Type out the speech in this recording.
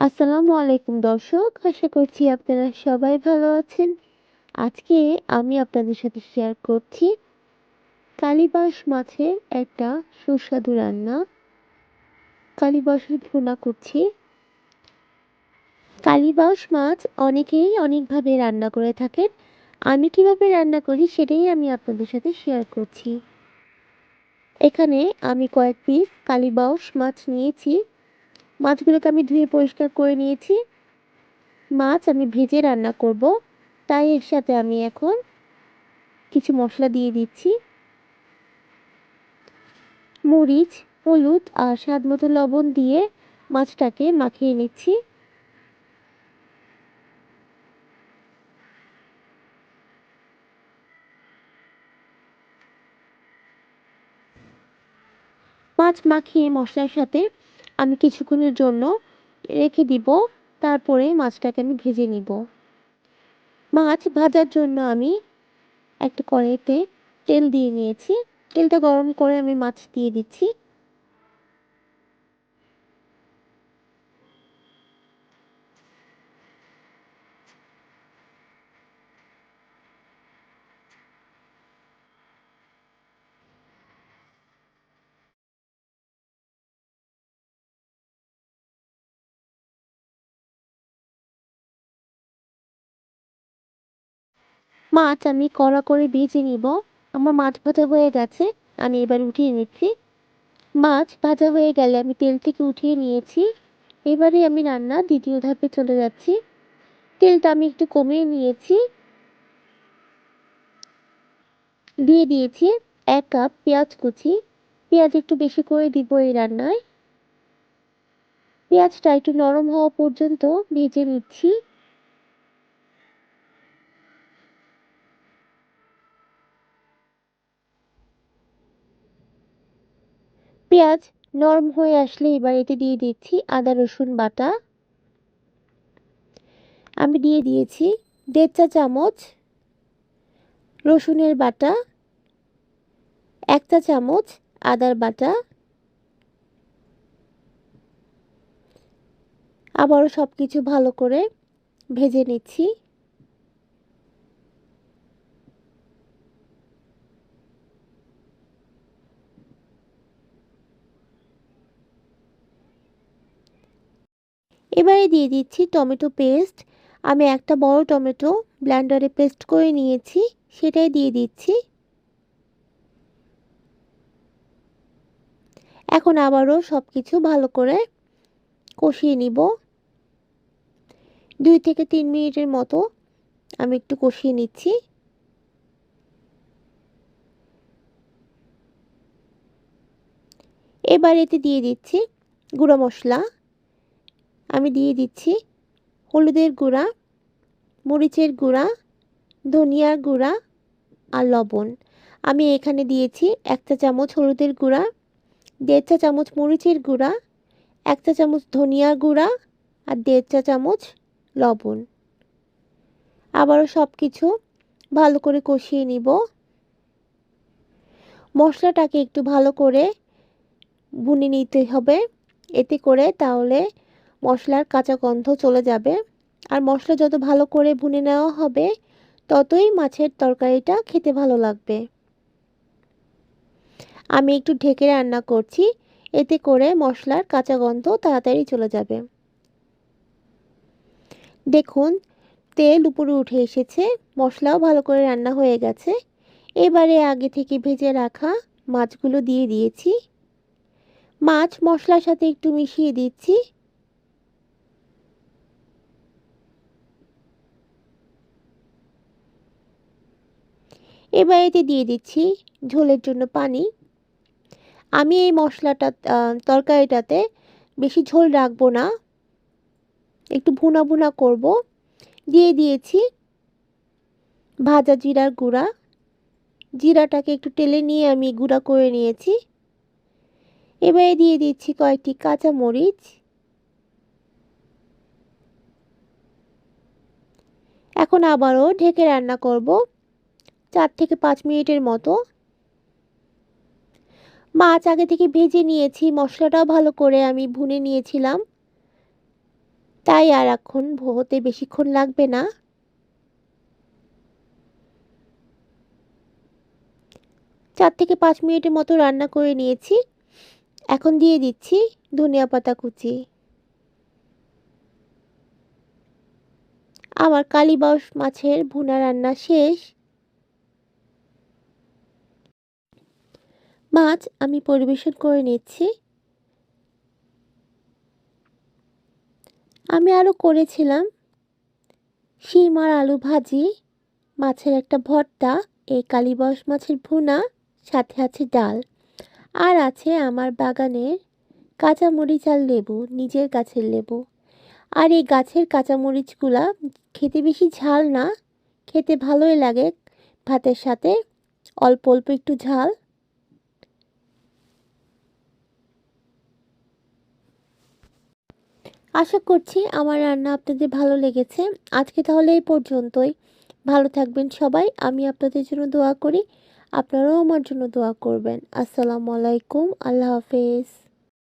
আসসালামু আলাইকুম দর্শক, আশা করছি আপনারা সবাই ভালো আছেন। আজকে আমি আপনাদের সাথে শেয়ার করছি কালিবাউশ মাছের একটা সুস্বাদু রান্না। কালিবাউশের ভুনা করছি। কালিবাউশ মাছ অনেকেই অনেকভাবে রান্না করে থাকেন। আমি কিভাবে রান্না করি সেটাই আমি আপনাদের সাথে শেয়ার করছি। এখানে আমি কয়েক পিস কালিবাউশ মাছ নিয়েছি। মাছগুলোকে আমি ধুয়ে পরিষ্কার করে নিয়েছি। মাছ আমি ভেজে রান্না করব, তাই এর সাথে আমি এখন কিছু মশলা দিয়ে দিচ্ছি। মরিচ, হলুদ আর স্বাদ মতো লবণ দিয়ে মাছটাকে মাখিয়ে নিচ্ছি। মাছ মাখিয়ে মশলার সাথে আমি কিছুক্ষণের জন্য রেখে দিব। তারপরে মাছটাকে আমি ভেজে নিব। মাছ ভাজার জন্য আমি একটা কড়াইতে তেল দিয়ে নিয়েছি। তেলটা গরম করে আমি মাছ দিয়ে দিচ্ছি। মাছ আমি কড়া করে ভেজে নিব। আমার মাছ ভাজা হয়ে গেছে, আমি এবার উঠিয়ে নিচ্ছি। মাছ ভাজা হয়ে গেলে আমি তেল থেকে উঠিয়ে নিয়েছি। এবারে আমি রান্না দ্বিতীয় ধাপে চলে যাচ্ছি। তেলটা আমি একটু কমিয়ে নিয়েছি। দিয়ে দিয়েছি 1 কাপ পেঁয়াজ কুচি। পেঁয়াজ একটু বেশি করে দিব এই রান্নায়। পেঁয়াজটা একটু নরম হওয়া পর্যন্ত ভেজে নিচ্ছি। পেঁয়াজ নরম হয়ে আসলে এবার এতে দিয়ে দিচ্ছি আদা রসুন বাটা। আমি দিয়ে দিয়েছি 1.5 চা চামচ রসুনের বাটা, 1 চা চামচ আদার বাটা। আবারও সবকিছু ভালো করে ভেজে নিচ্ছি। এবারে দিয়ে দিচ্ছি টমেটো পেস্ট। আমি একটা বড় টমেটো ব্লেন্ডারে পেস্ট করে নিয়েছি, সেটাই দিয়ে দিচ্ছি। এখন আবারও সবকিছু ভালো করে কষিয়ে নিব। 2 থেকে 3 মিনিটের মতো আমি একটু কষিয়ে নিচ্ছি। এবার এতে দিয়ে দিচ্ছি গুঁড়া মশলা। আমি দিয়ে দিচ্ছি হলুদের গুঁড়া, মরিচের গুঁড়া, ধনিয়ার গুঁড়া আর লবণ। আমি এখানে দিয়েছি 1 চা চামচ হলুদের গুঁড়া, 1.5 চা চামচ মরিচের গুঁড়া, 1 চা চামচ ধনিয়ার গুঁড়া আর 1.5 চা চামচ লবণ। আবারও সব কিছু ভালো করে কষিয়ে নিব। মশলাটাকে একটু ভালো করে ভুনে নিতে হবে, এতে করে তাহলে মশলার কাঁচা গন্ধ চলে যাবে। আর মশলা যত ভালো করে ভুনে নেওয়া হবে, ততই মাছের তরকারিটা খেতে ভালো লাগবে। আমি একটু ঢেকে রান্না করছি, এতে করে মশলার কাঁচা গন্ধ তাড়াতাড়ি চলে যাবে। দেখুন তেল উপরে উঠে এসেছে, মশলাও ভালো করে রান্না হয়ে গেছে। এবারে আগে থেকে ভেজে রাখা মাছগুলো দিয়ে দিয়েছি। মাছ মশলার সাথে একটু মিশিয়ে দিচ্ছি। এবার এতে দিয়ে দিচ্ছি ঝোলের জন্য পানি। আমি এই মশলাটা তরকারিটাতে বেশি ঝোল রাখবো না, একটু ভুনা ভুনা করব। দিয়ে দিয়েছি ভাজা জিরার গুঁড়া। জিরাটাকে একটু টেলে নিয়ে আমি গুঁড়া করে নিয়েছি। এবারে দিয়ে দিচ্ছি কয়েকটি কাঁচা মরিচ। এখন আবারও ঢেকে রান্না করব 4 থেকে 5 মিনিটের মতো। মাছ আগে থেকে ভেজে নিয়েছি, মশলাটাও ভালো করে আমি ভুনে নিয়েছিলাম। তাই আর এখন হতে বেশিক্ষণ লাগবে না। 4 থেকে 5 মিনিটের মতো রান্না করে নিয়েছি। এখন দিয়ে দিচ্ছি ধনিয়া পাতা কুচি। আমার কালীবাউস মাছের ভুনা রান্না শেষ। মাছ আমি পরিবেশন করে নিচ্ছি। আমি আরও করেছিলাম শিম আর আলু ভাজি, মাছের একটা ভর্তা, এই কালীবাউস মাছের ভুনা, সাথে আছে ডাল। আর আছে আমার বাগানের কাঁচামরিচ আর লেবু, নিজের গাছের লেবু। আর এই গাছের কাঁচামরিচগুলা খেতে বেশি ঝাল না, খেতে ভালোই লাগে ভাতের সাথে, অল্প অল্প একটু ঝাল। আশা করছি আমার রান্না আপনাদের ভালো লেগেছে। আজকে তাহলে এই পর্যন্তই। ভালো থাকবেন সবাই। আমি আপনাদের জন্য দোয়া করি। আপনারাও আমার জন্য দোয়া করবেন। আসসালামু আলাইকুম। আল্লাহ হাফেজ।